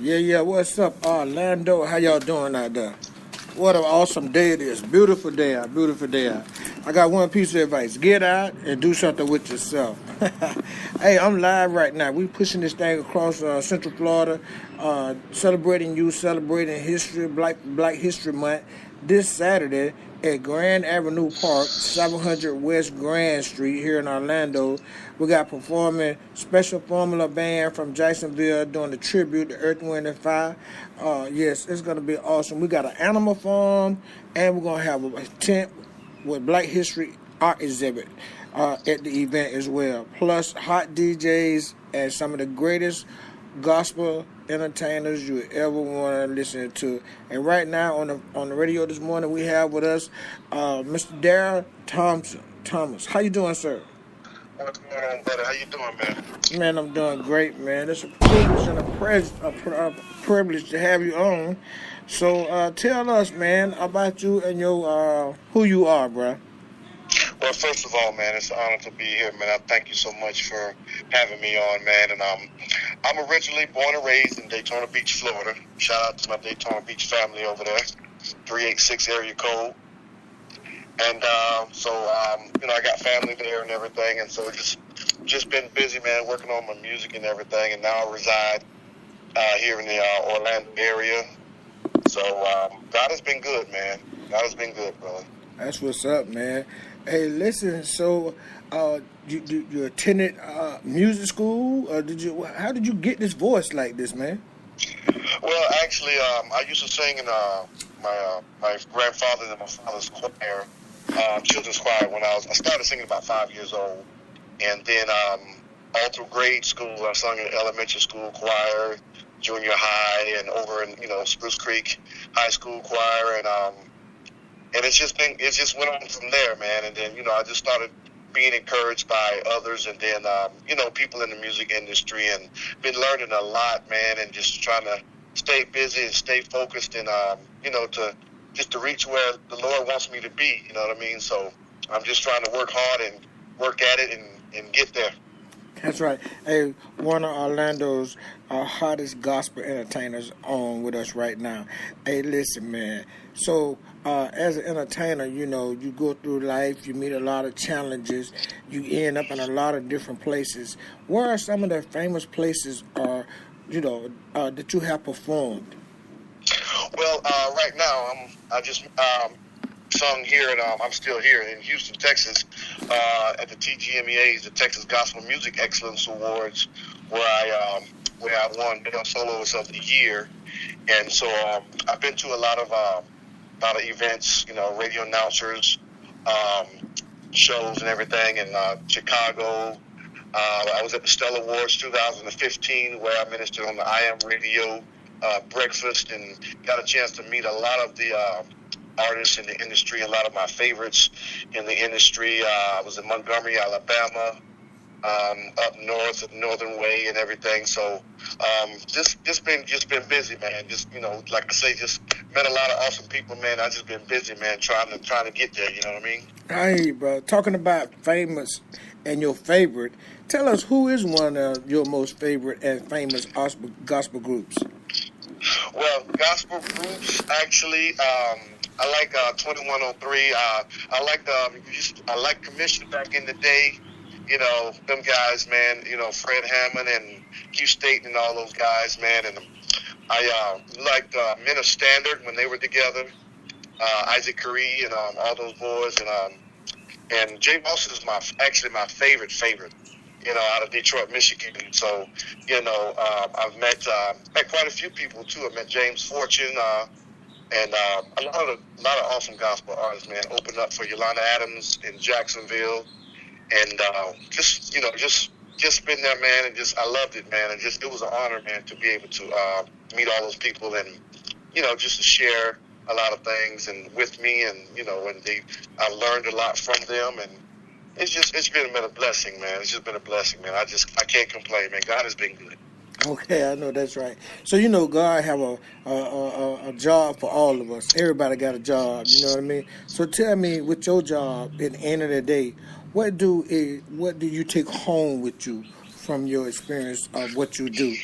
Yeah. What's up, Orlando? How y'all doing out there? What an awesome day it is. Beautiful day out. Beautiful day out. I got one piece of advice. Get out and do something with yourself. Hey, I'm live right now. We pushing this thing across Central Florida, celebrating you, celebrating history, Black History Month this Saturday at Grand Avenue Park, 700 West Grand Street here in Orlando. We got performing Special Formula Band from Jacksonville doing the tribute to Earth, Wind, and Fire. Yes, it's going to be awesome. We got an animal farm, and we're going to have a tent with Black History art exhibit at the event as well. Plus, hot DJs and some of the greatest gospel entertainers you ever want to listen to. And right now on the radio this morning, we have with us Mr. Darrell Thomas. How you doing, sir? What's going on, brother? How you doing, man? Man, I'm doing great, man. It's a privilege and a privilege to have you on. So tell us, man, about you and your who you are, bro. Well, first of all, man, it's an honor to be here, man. I thank you so much for having me on, man. And I'm originally born and raised in Daytona Beach, Florida. Shout out to my Daytona Beach family over there, 386 area code. And so I got family there and everything, and so just been busy, man, working on my music and everything. And now I reside here in the Orlando area. So God has been good, man. God has been good, brother. That's what's up, man. Hey, listen. So, you attended music school, or how did you get this voice like this, man? Well, actually, I used to sing in my grandfather and my father's choir, children's choir. I started singing about 5 years old, and then all through grade school, I sung in elementary school choir, junior high, and over in Spruce Creek High School choir, and it just went on from there, man. And then I just started being encouraged by others, and then people in the music industry, and been learning a lot, man, and just trying to stay busy and stay focused, and to reach where the Lord wants me to be. You know what I mean? So I'm just trying to work hard and work at it and get there. That's right. Hey, one of Orlando's hottest gospel entertainers on with us right now. Hey, listen, man. So, as an entertainer, you go through life, you meet a lot of challenges, you end up in a lot of different places. Where are some of the famous places, that you have performed? Well, right now, I just sung here, and I'm still here in Houston, Texas, at the TGMEA's, the Texas Gospel Music Excellence Awards, where I won Male Soloist of the Year. And so I've been to a lot of events, radio announcers, shows and everything in Chicago. I was at the Stellar Awards 2015, where I ministered on the I Am Radio breakfast, and got a chance to meet a lot of the artists in the industry, a lot of my favorites in the industry. I was in Montgomery, Alabama, up north, Northern Way and everything. So just been busy, man. Like I say, just met a lot of awesome people, man. I just been busy, man, trying to get there. You know what I mean? Hey, bro. Talking about famous and your favorite, tell us who is one of your most favorite and famous gospel groups. Well, gospel groups, actually, I like 2103. I like Commission back in the day. Them guys, man. Fred Hammond and Q State and all those guys, man. And I liked Men of Standard when they were together. Isaac Curry and all those boys, and Jay Moss is actually my favorite. Out of Detroit, Michigan. So, I've met quite a few people too. I met James Fortune, and a lot of awesome gospel artists, man. Opened up for Yolanda Adams in Jacksonville, and just been there, man. And I loved it, man. And it was an honor, man, to be able to meet all those people, and just to share a lot of things and with me, and I've learned a lot from them, and it's been a blessing, man. It's just been a blessing, man. I can't complain, man. God has been good. Okay, I know that's right. So God have a job for all of us. Everybody got a job. You know what I mean? So tell me, with your job, at the end of the day, what do you take home with you from your experience of what you do?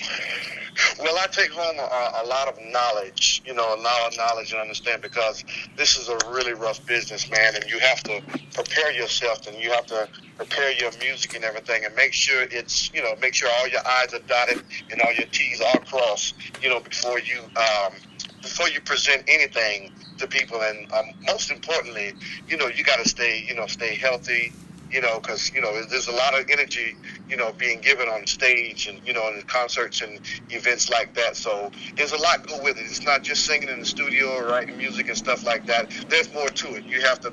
Well, I take home a lot of knowledge, a lot of knowledge and understand, because this is a really rough business, man, and you have to prepare yourself, and you have to prepare your music and everything, and make sure make sure all your I's are dotted and all your T's are crossed, before you present anything to people. And most importantly, you got to stay healthy, because, there's a lot of energy, being given on stage and, in concerts and events like that. So there's a lot go with it. It's not just singing in the studio or writing music and stuff like that. There's more to it. You have to,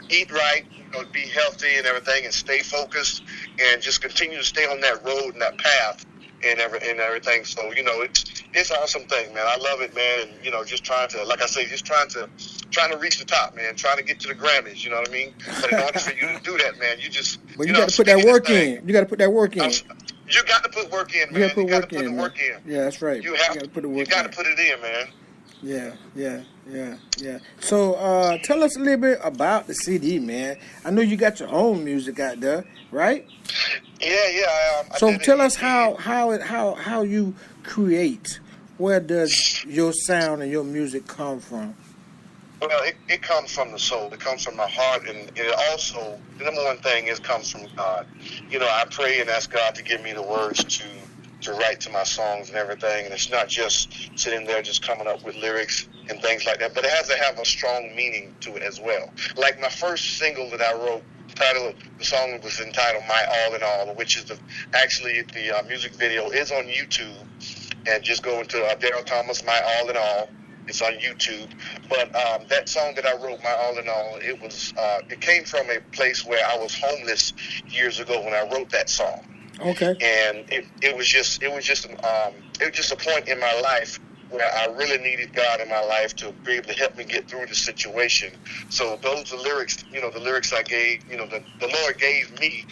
eat right, be healthy and everything, and stay focused, and just continue to stay on that road and that path and everything. So, it's an awesome thing, man. I love it, man. And, just trying to, like I say, trying to reach the top, man, trying to get to the Grammys, you know what I mean? But in order for you to do that, man, you just... But you got to put that work in. You got to put that work in. You got to put work in, man. You got to put the work in. Yeah, that's right. You got to put the work in. You got to put it in, man. Yeah. So tell us a little bit about the CD, man. I know you got your own music out there, right? Yeah. So tell us how you create. Where does your sound and your music come from? Well, it comes from the soul. It comes from my heart, and it also, the number one thing is, comes from God. I pray and ask God to give me the words to write to my songs and everything, and it's not just sitting there just coming up with lyrics and things like that, but it has to have a strong meaning to it as well. Like my first single that I wrote, the song was entitled "My All in All," which is the music video is on YouTube, and just go into Daryl Thomas, "My All in All." It's on YouTube. But that song that I wrote, "My All in All," it came from a place where I was homeless years ago when I wrote that song. Okay. And it was just a point in my life where I really needed God in my life to be able to help me get through the situation. So those are the lyrics I gave, the Lord gave me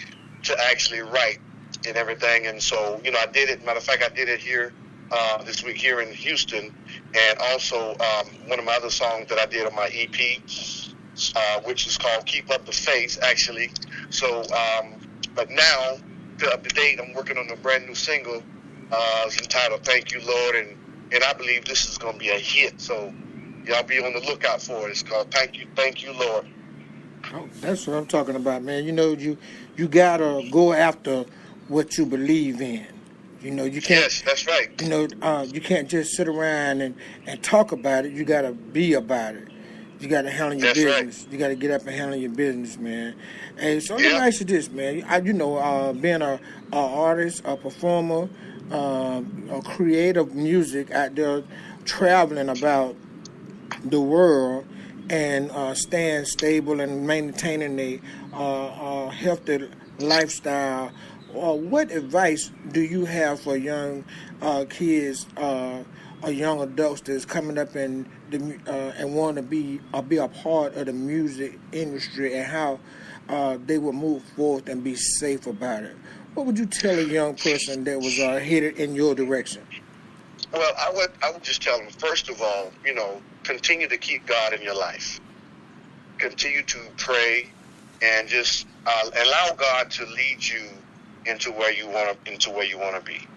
to actually write and everything. And so, I did it. Matter of fact, I did it here this week here in Houston, and also one of my other songs that I did on my EP, which is called "Keep Up the Faith," actually. So, but now, up to date, I'm working on a brand new single. It's entitled "Thank You, Lord," and I believe this is going to be a hit. So, y'all be on the lookout for it. It's called "Thank You, Lord." Oh, that's what I'm talking about, man. You gotta go after what you believe in. You can't. Yes, that's right. You can't just sit around and talk about it. You gotta be about it. You gotta handle your business. Right. You gotta get up and handle your business, man. Hey, so let me ask you this, man. Being a artist, a performer, a creator of music out there, traveling about the world, and staying stable and maintaining a healthy lifestyle. What advice do you have for young kids or young adults that's coming up and want to be a part of the music industry, and how they will move forward and be safe about it? What would you tell a young person that was headed in your direction? Well, I would just tell them, first of all, continue to keep God in your life. Continue to pray, and just allow God to lead you into where you want to be.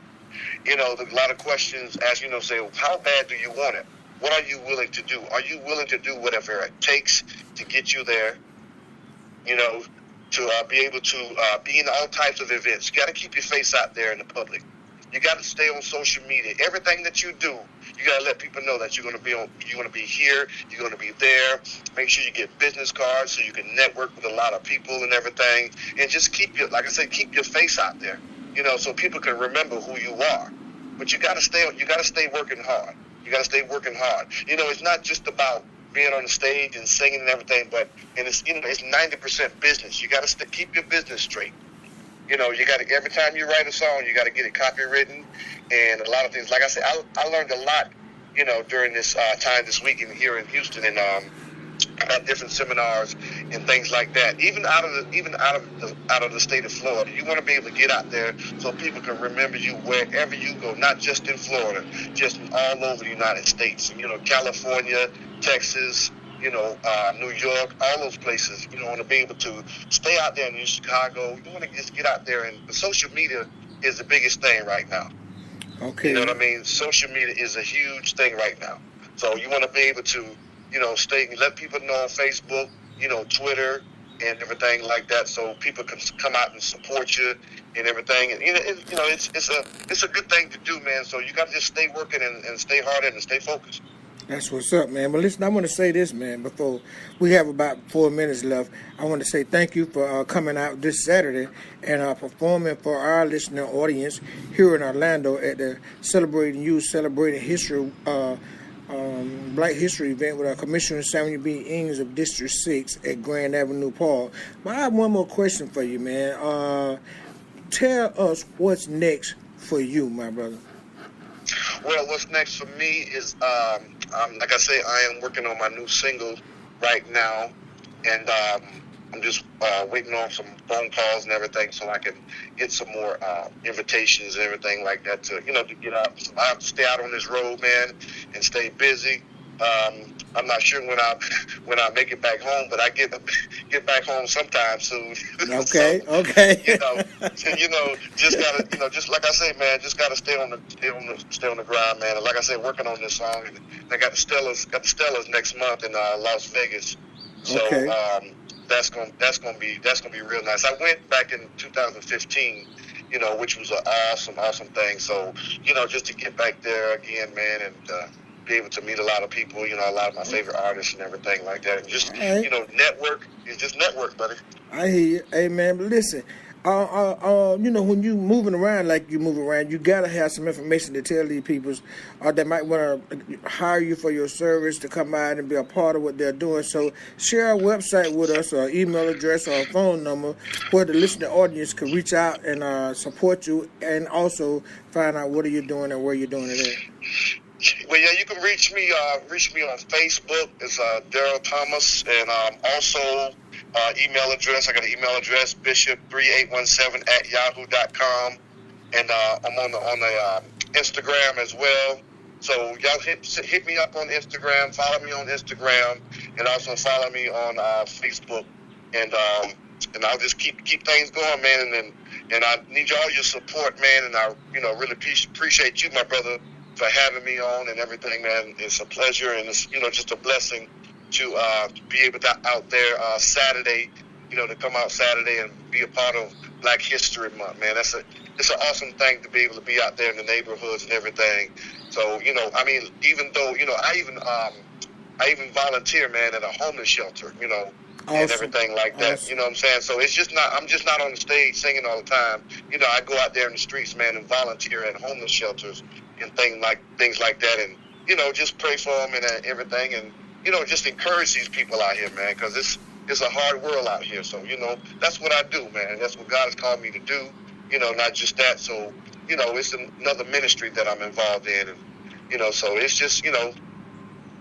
A lot of questions ask, say, well, how bad do you want it? What are you willing to do? Are you willing to do whatever it takes to get you there? To be able to be in all types of events. You got to keep your face out there in the public. You got to stay on social media. Everything that you do, you got to let people know that you're going to be here, you're going to be there. Make sure you get business cards so you can network with a lot of people and everything. And just keep your face out there, so people can remember who you are. But you got to stay working hard. You got to stay working hard. It's not just about being on the stage and singing and everything, but it's 90% business. You got to keep your business straight. You got to, every time you write a song, you got to get it copywritten, and a lot of things. Like I said, I learned a lot, during this time this week here in Houston, and at different seminars and things like that. Even out of the state of Florida, you want to be able to get out there so people can remember you wherever you go, not just in Florida, just all over the United States. California, Texas, New York, all those places. Want to be able to stay out there in Chicago. You want to just get out there, and the social media is the biggest thing right now. Okay. You know what I mean? Social media is a huge thing right now. So you want to be able to, let people know on Facebook, Twitter and everything like that, so people can come out and support you and everything. And it's a good thing to do, man. So you got to just stay working and stay hard and stay focused. That's what's up, man. But listen, I want to say this, man, before we have about 4 minutes left. I want to say thank you for coming out this Saturday and performing for our listening audience here in Orlando at the Celebrating History, Black History event with our Commissioner Samuel B. Ings of District 6 at Grand Avenue Park. But I have one more question for you, man. Tell us what's next for you, my brother. Well, what's next for me is, like I say, I am working on my new single right now, and I'm just waiting on some phone calls and everything so I can get some more invitations and everything like that to get out. So I have to stay out on this road, man, and stay busy. I'm not sure when I make it back home, but I get back home sometime soon. Okay, so, okay. Just gotta, just like I say, man, just gotta stay on the grind, man. And like I said, working on this song, and I got the Stellas next month in Las Vegas. So okay. That's gonna be real nice. I went back in 2015. Which was an awesome thing. So, just to get back there again, man, and be able to meet a lot of people, a lot of my favorite artists and everything like that. And just, network is just network, buddy. I hear you. Hey, man, but listen, when you moving around like you move around, you got to have some information to tell these people that might want to hire you for your service to come out and be a part of what they're doing. So share a website with us, or email address, or a phone number where the listening audience can reach out and support you, and also find out what are you doing and where you're doing it at. Well, yeah, you can reach me on Facebook. It's Daryl Thomas, and also email address. I got an email address, bishop3817@yahoo.com, and I'm on the Instagram as well. So y'all hit me up on Instagram, follow me on Instagram, and also follow me on Facebook, and I'll just keep things going, man. And I need all your support, man, and I really appreciate you, my brother, for having me on and everything, man. It's a pleasure, and it's just a blessing to be able to out there Saturday, to come out Saturday and be a part of Black History Month, man. It's an awesome thing to be able to be out there in the neighborhoods and everything. So even though I even volunteer, man, at a homeless shelter, Awesome. And everything like that. Awesome. You know what I'm saying? So I'm just not on the stage singing all the time. I go out there in the streets, man, and volunteer at homeless shelters and things like that, and just pray for them and everything, and just encourage these people out here, man, because it's a hard world out here. So that's what I do, man. That's what God has called me to do. Not just that. So it's another ministry that I'm involved in, and so it's just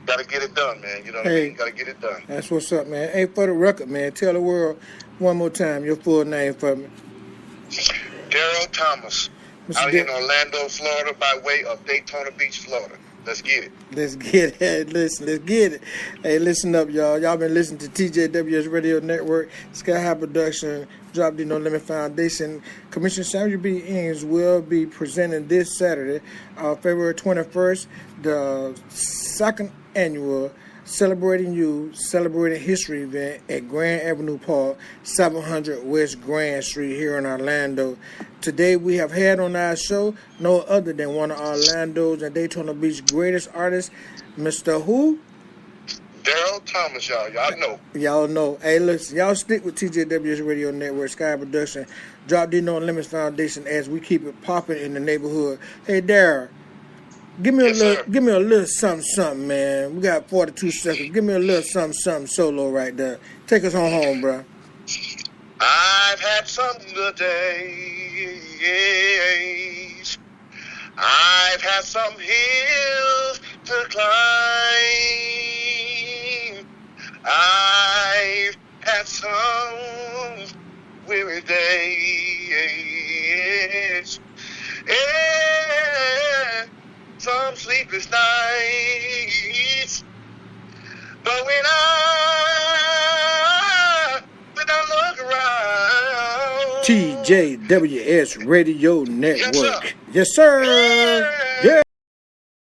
gotta get it done, man. You know what I mean? Gotta get it done. That's what's up, man. Hey, for the record, man, tell the world one more time your full name for me. Daryl Thomas, out here in Orlando, Florida, by way of Daytona Beach, Florida. Let's get it. Let's get it. Listen, let's get it. Hey, listen up, y'all. Y'all been listening to TJW's Radio Network, Sky High Production, Drop D No Limit Foundation. Commissioner Samuel B. Ings will be presenting this Saturday, February 21st, the second annual Celebrating History event at Grand Avenue Park, 700 West Grand Street here in Orlando. Today we have had on our show no other than one of Orlando's and Daytona Beach's greatest artists, Mr. Who? Daryl Thomas, y'all. Y'all know. Y'all know. Hey, listen, y'all stick with TJW's Radio Network, Sky Production, Drop D No Limits Foundation as we keep it popping in the neighborhood. Hey, Daryl. Give me a little something, man. We got 42 seconds. Give me a little something solo right there. Take us on home, bro. I've had some good days. I've had some hills to climb. I've had some weary days. Yeah. Some sleepless nights, but when I look around, TJWS Radio Network. Yes, sir. Yes, sir.